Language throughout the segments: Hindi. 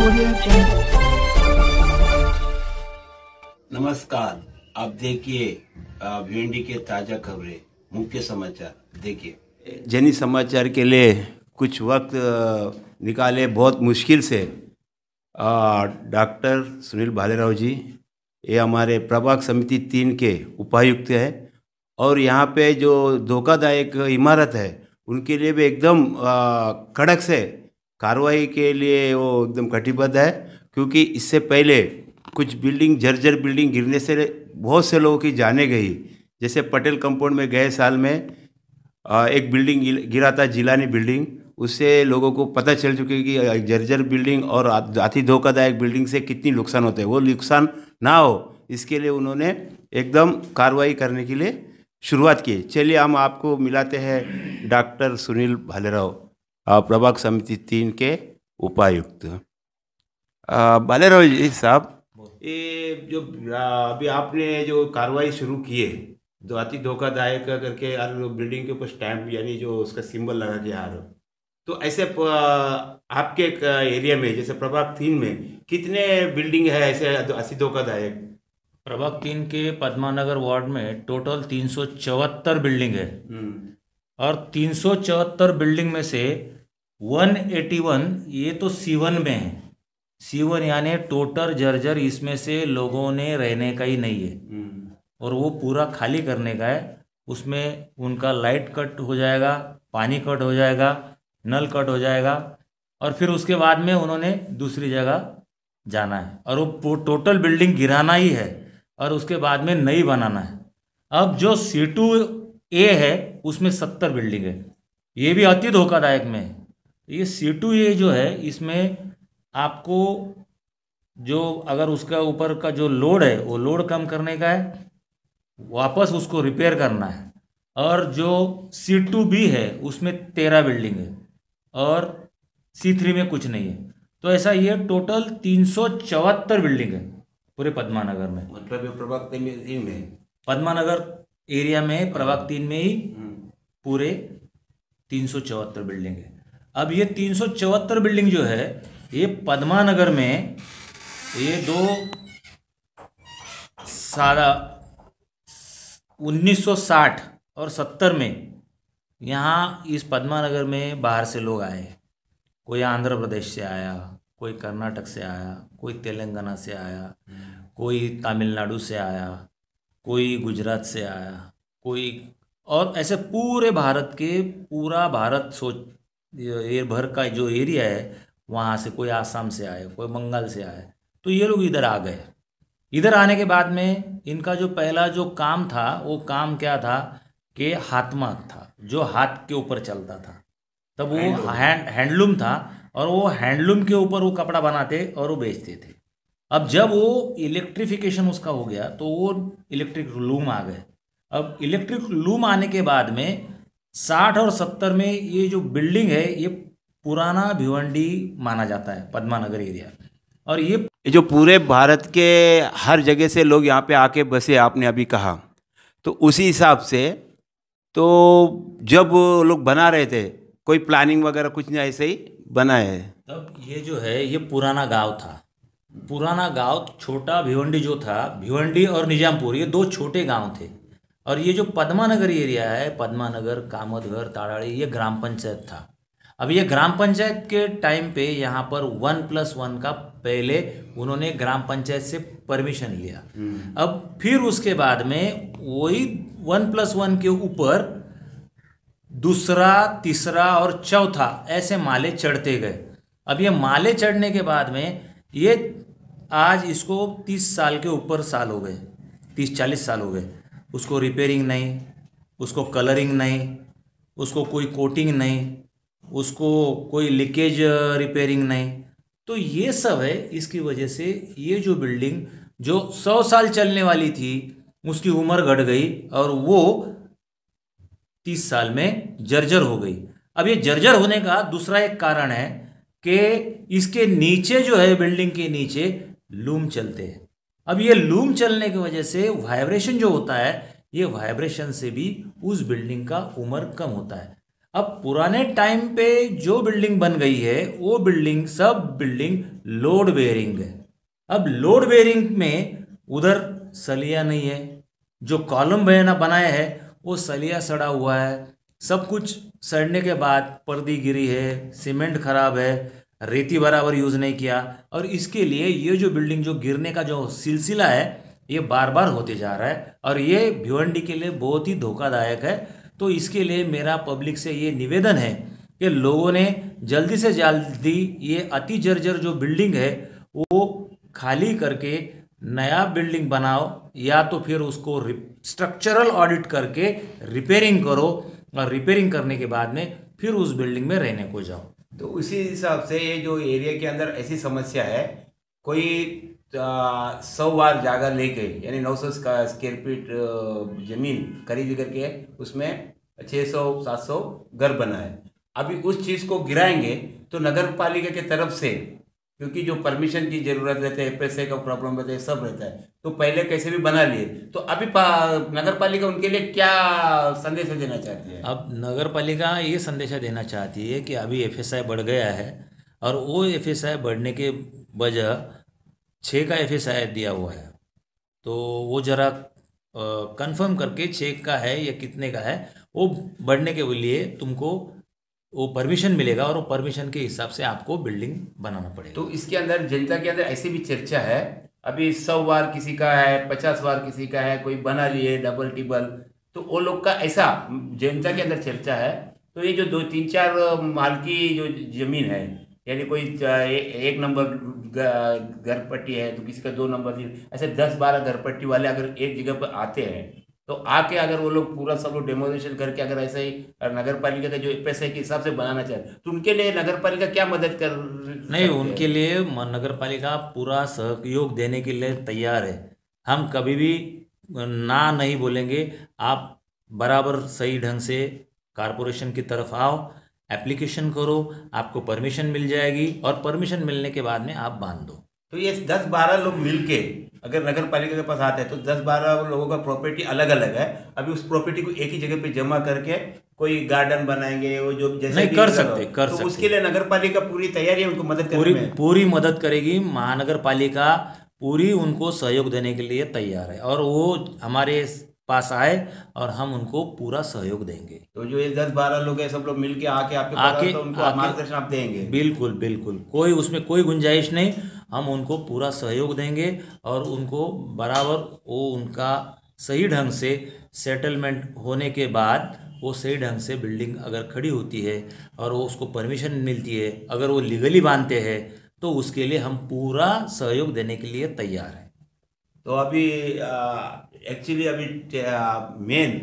Audio Jungle. नमस्कार, आप देखिए भिवंडी के ताज़ा खबरें। मुख्य समाचार देखिए। जनी समाचार के लिए कुछ वक्त निकाले बहुत मुश्किल से डॉक्टर सुनील भालेराव जी, ये हमारे प्रभाग समिति 3 के उपायुक्त हैं और यहाँ पे जो धोखादायक इमारत है उनके लिए भी एकदम कड़क से कार्रवाई के लिए वो एकदम कटिबद्ध है, क्योंकि इससे पहले कुछ बिल्डिंग जर्जर बिल्डिंग गिरने से बहुत से लोगों की जाने गई। जैसे पटेल कंपाउंड में गए साल में एक बिल्डिंग गिरा था, जिलानी बिल्डिंग, उससे लोगों को पता चल चुकी है कि जर्जर बिल्डिंग और अति धोखादायक बिल्डिंग से कितनी नुकसान होते हैं। वो नुकसान ना हो इसके लिए उन्होंने एकदम कार्रवाई करने के लिए शुरुआत की। चलिए हम आपको मिलाते हैं डॉक्टर सुनील भालेराव, प्रभाग समिति 3 के उपायुक्त। भालेराव जी साहब, ये जो अभी आपने जो कार्रवाई शुरू की है, जो अति धोखादायक करके यार बिल्डिंग के ऊपर स्टैंप यानी जो उसका सिंबल लगा के यार, तो ऐसे आपके एरिया में जैसे प्रभाग 3 में कितने बिल्डिंग है ऐसे अति धोखादायक? प्रभाग 3 के पद्मानगर वार्ड में टोटल 374 बिल्डिंग है और 374 बिल्डिंग में से 181 ये तो C1 में है। C1 यानी टोटल जर्जर, इसमें से लोगों ने रहने का ही नहीं है और वो पूरा खाली करने का है। उसमें उनका लाइट कट हो जाएगा, पानी कट हो जाएगा, नल कट हो जाएगा और फिर उसके बाद में उन्होंने दूसरी जगह जाना है और वो टोटल बिल्डिंग गिराना ही है और उसके बाद में नई बनाना है। अब जो C2A है उसमें 70 बिल्डिंग है, ये भी अति धोखादायक में है। ये C2A जो है इसमें आपको जो अगर उसका ऊपर का जो लोड है वो लोड कम करने का है, वापस उसको रिपेयर करना है। और जो C2B है उसमें 13 बिल्डिंग है और C3 में कुछ नहीं है। तो ऐसा ये टोटल 374 बिल्डिंग है पूरे पद्मानगर में। मतलब ये प्रभाग 3 में पद्मानगर एरिया में प्रभाग 3 में ही पूरे 374 बिल्डिंग है। अब ये 374 बिल्डिंग जो है ये पद्मानगर में ये 1960 और 70 में यहाँ इस पद्मानगर में बाहर से लोग आए। कोई आंध्र प्रदेश से आया, कोई कर्नाटक से आया, कोई तेलंगाना से आया, कोई तमिलनाडु से आया, कोई गुजरात से आया, कोई और ऐसे पूरे भारत के पूरा भारत ये भर का जो एरिया है वहाँ से कोई आसाम से आए, कोई बंगाल से आए। तो ये लोग इधर आ गए। इधर आने के बाद में इनका जो पहला जो काम था वो काम क्या था कि हाथमाग था, जो हाथ के ऊपर चलता था। तब वो हैंडलूम था और वो हैंडलूम के ऊपर वो कपड़ा बनाते और वो बेचते थे। अब जब वो इलेक्ट्रिफिकेशन उसका हो गया तो वो इलेक्ट्रिक लूम आ गए। अब इलेक्ट्रिक लूम आने के बाद में 60 और 70 में ये जो बिल्डिंग है ये पुराना भिवंडी माना जाता है, पद्मानगर एरिया। और ये जो पूरे भारत के हर जगह से लोग यहाँ पे आके बसे, आपने अभी कहा, तो उसी हिसाब से तो जब लोग बना रहे थे कोई प्लानिंग वगैरह कुछ नहीं, ऐसे ही बना है। तब ये जो है ये पुराना गांव था। पुराना गांव छोटा भिवंडी जो था, भिवंडी और निजामपुर ये 2 छोटे गांव थे। और ये जो पद्मानगर एरिया है, पद्मानगर, कामतघर, ताड़ाड़ी, ये ग्राम पंचायत था। अब ये ग्राम पंचायत के टाइम पे यहाँ पर 1+1 का पहले उन्होंने ग्राम पंचायत से परमिशन लिया। अब फिर उसके बाद में वही 1+1 के ऊपर दूसरा, तीसरा और चौथा ऐसे माले चढ़ते गए। अब ये माले चढ़ने के बाद में ये आज इसको 30 साल के ऊपर साल हो गए, 30-40 साल हो गए। उसको रिपेयरिंग नहीं, उसको कलरिंग नहीं, उसको कोई कोटिंग नहीं, उसको कोई लीकेज रिपेयरिंग नहीं। तो ये सब है। इसकी वजह से ये जो बिल्डिंग जो 100 साल चलने वाली थी उसकी उम्र घट गई और वो 30 साल में जर्जर हो गई। अब ये जर्जर होने का दूसरा एक कारण है कि इसके नीचे जो है, बिल्डिंग के नीचे लूम चलते हैं। अब ये लूम चलने की वजह से वाइब्रेशन जो होता है, ये वाइब्रेशन से भी उस बिल्डिंग का उम्र कम होता है। अब पुराने टाइम पे जो बिल्डिंग बन गई है वो बिल्डिंग सब बिल्डिंग लोड बेयरिंग है। अब लोड बेयरिंग में उधर सलिया नहीं है, जो कॉलम बना बनाया है वो सलिया सड़ा हुआ है, सब कुछ सड़ने के बाद पर्दी गिरी है, सीमेंट खराब है, रेती बराबर यूज़ नहीं किया, और इसके लिए ये जो बिल्डिंग जो गिरने का जो सिलसिला है ये बार बार होते जा रहा है और ये भिवंडी के लिए बहुत ही धोखादायक है। तो इसके लिए मेरा पब्लिक से ये निवेदन है कि लोगों ने जल्दी से जल्दी ये अति जर्जर जो बिल्डिंग है वो खाली करके नया बिल्डिंग बनाओ, या तो फिर उसको स्ट्रक्चरल ऑडिट करके रिपेयरिंग करो, और रिपेयरिंग करने के बाद में फिर उस बिल्डिंग में रहने को जाओ। तो उसी हिसाब से ये जो एरिया के अंदर ऐसी समस्या है, कोई 100 बार जागा लेके यानी 900 स्क्वायर फीट जमीन खरीद करके उसमें 600-700 घर बना है। अभी उस चीज़ को गिराएंगे तो नगर पालिका के तरफ से, क्योंकि जो परमिशन की जरूरत रहती है, एफएसए का प्रॉब्लम रहता है, सब रहता है, तो पहले कैसे भी बना लिए, तो अभी नगर पालिका उनके लिए क्या संदेश देना चाहती है? अब नगर पालिका ये संदेशा देना चाहती है कि अभी एफएसआई बढ़ गया है और वो एफएसआई बढ़ने के वजह 6 का एफएसआई दिया हुआ है, तो वो ज़रा कंफर्म करके 6 का है या कितने का है, वो बढ़ने के लिए तुमको वो परमिशन मिलेगा और वो परमिशन के हिसाब से आपको बिल्डिंग बनाना पड़ेगा। तो इसके अंदर जनता के अंदर ऐसी भी चर्चा है, अभी 100 बार किसी का है, 50 बार किसी का है, कोई बना लिए डबल टिबल, तो वो लोग का ऐसा जनता के अंदर चर्चा है। तो ये जो 2-3-4 माल की जो जमीन है, यानी कोई एक नंबर घर पट्टी है तो किसी का 2 नंबर, ऐसे 10-12 घर पट्टी वाले अगर एक जगह पर आते हैं तो आके अगर वो लोग पूरा सब लोग डेमोलिशन करके अगर ऐसे ही नगर पालिका का जो पैसे के हिसाब से बनाना चाहते तो उनके लिए नगर पालिका क्या मदद कर नहीं, उनके लिए नगर पालिका पूरा सहयोग देने के लिए तैयार है। हम कभी भी ना नहीं बोलेंगे। आप बराबर सही ढंग से कारपोरेशन की तरफ आओ, एप्लीकेशन करो, आपको परमिशन मिल जाएगी और परमिशन मिलने के बाद में आप बांध दो। तो ये 10-12 लोग मिलके अगर नगर पालिका के पास आते हैं तो 10-12 लोगों का प्रॉपर्टी अलग अलग है, अभी उस प्रॉपर्टी को एक ही जगह पे जमा करके कोई गार्डन बनाएंगे, वो जो जैसे नहीं भी कर लगा हो, सकते, कर तो सकते। उसके लिए नगर पालिका पूरी तैयारी है उनको मदद करने में। पूरी मदद करेगी, महानगर पालिका पूरी उनको सहयोग देने के लिए तैयार है और वो हमारे पास आए और हम उनको पूरा सहयोग देंगे। तो जो ये 10-12 लोग हैं सब लोग मिलके आके आपके पास तो उनको मार्गदर्शन आप देंगे? बिल्कुल बिल्कुल, कोई उसमें कोई गुंजाइश नहीं, हम उनको पूरा सहयोग देंगे और उनको बराबर वो उनका सही ढंग से सेटलमेंट होने के बाद वो सही ढंग से बिल्डिंग अगर खड़ी होती है और वो उसको परमिशन मिलती है, अगर वो लीगली बांधते हैं तो उसके लिए हम पूरा सहयोग देने के लिए तैयार हैं। तो अभी एक्चुअली अभी मेन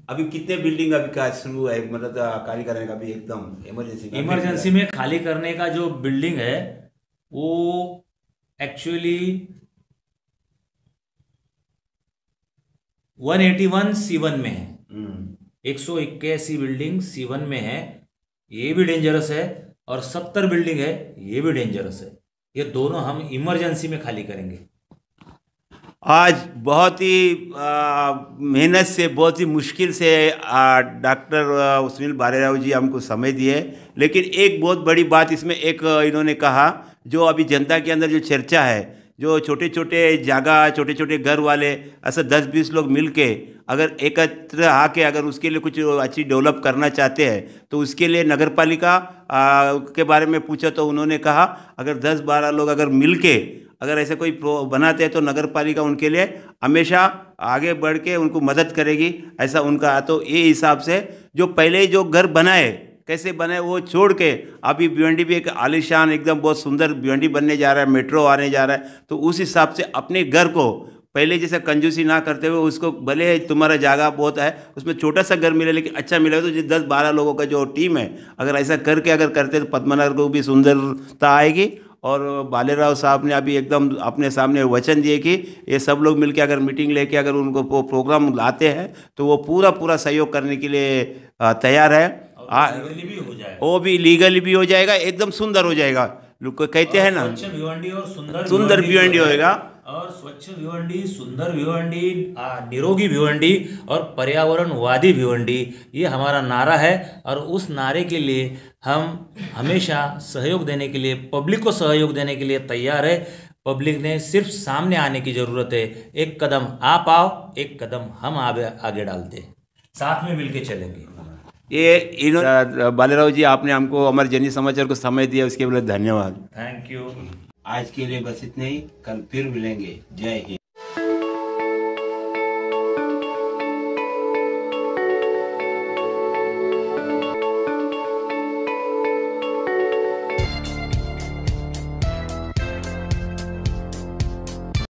अभी कितने बिल्डिंग अभी का शुरू है, मतलब खाली करने का अभी एकदम इमरजेंसी में खाली करने का जो बिल्डिंग है वो एक्चुअली 181 C1 में है। 181 बिल्डिंग C1 में है, ये भी डेंजरस है, और 70 बिल्डिंग है, ये भी डेंजरस है। ये दोनों हम इमरजेंसी में खाली करेंगे। आज बहुत ही मेहनत से, बहुत ही मुश्किल से डॉक्टर सुनील बारेराव जी हमको समय दिए, लेकिन एक बहुत बड़ी बात इसमें एक इन्होंने कहा, जो अभी जनता के अंदर जो चर्चा है, जो छोटे छोटे जगह, छोटे छोटे घर वाले ऐसे 10-20 लोग मिलके अगर एकत्र आके अगर उसके लिए कुछ अच्छी डेवलप करना चाहते हैं तो उसके लिए नगर पालिका के बारे में पूछा तो उन्होंने कहा अगर 10-12 लोग अगर मिलके अगर ऐसे कोई बनाते हैं तो नगर पालिका उनके लिए हमेशा आगे बढ़ के उनको मदद करेगी, ऐसा उनका। तो ये हिसाब से जो पहले जो घर बनाए कैसे बनाए वो छोड़ के अभी भिवंडी भी एक आलीशान एकदम बहुत सुंदर भिवंडी बनने जा रहा है, मेट्रो आने जा रहा है, तो उस हिसाब से अपने घर को पहले जैसे कंजूसी ना करते हुए उसको, भले तुम्हारा जगह बहुत है उसमें छोटा सा घर मिले लेकिन अच्छा मिलेगा, तो जो 10-12 लोगों का जो टीम है अगर ऐसा करके अगर करते तो पद्मनगर को भी सुंदरता आएगी। और बालेराव साहब ने अभी एकदम अपने सामने वचन दिए कि ये सब लोग मिलकर अगर मीटिंग लेके अगर उनको प्रोग्राम लाते हैं तो वो पूरा पूरा सहयोग करने के लिए तैयार है। भी हो जाएगा, वो भी लीगली भी हो जाएगा, एकदम सुंदर हो जाएगा, लोग कहते हैं ना भिवंडी और सुंदर भिवंडी होएगा। और स्वच्छ भिवंडी, सुंदर भिवंडी, निरोगी भिवंडी और पर्यावरणवादी भिवंडी, ये हमारा नारा है। और उस नारे के लिए हम हमेशा सहयोग देने के लिए, पब्लिक को सहयोग देने के लिए तैयार है। पब्लिक ने सिर्फ सामने आने की ज़रूरत है। एक कदम आप आओ, एक कदम हम आगे डालते हैं, साथ में मिलके चलेंगे। ये बालेराव जी, आपने हमको हमारे जननी समाचार को समय दिया, उसके लिए धन्यवाद। Thank you. आज के लिए बस इतने ही, कल फिर मिलेंगे। जय हिंद।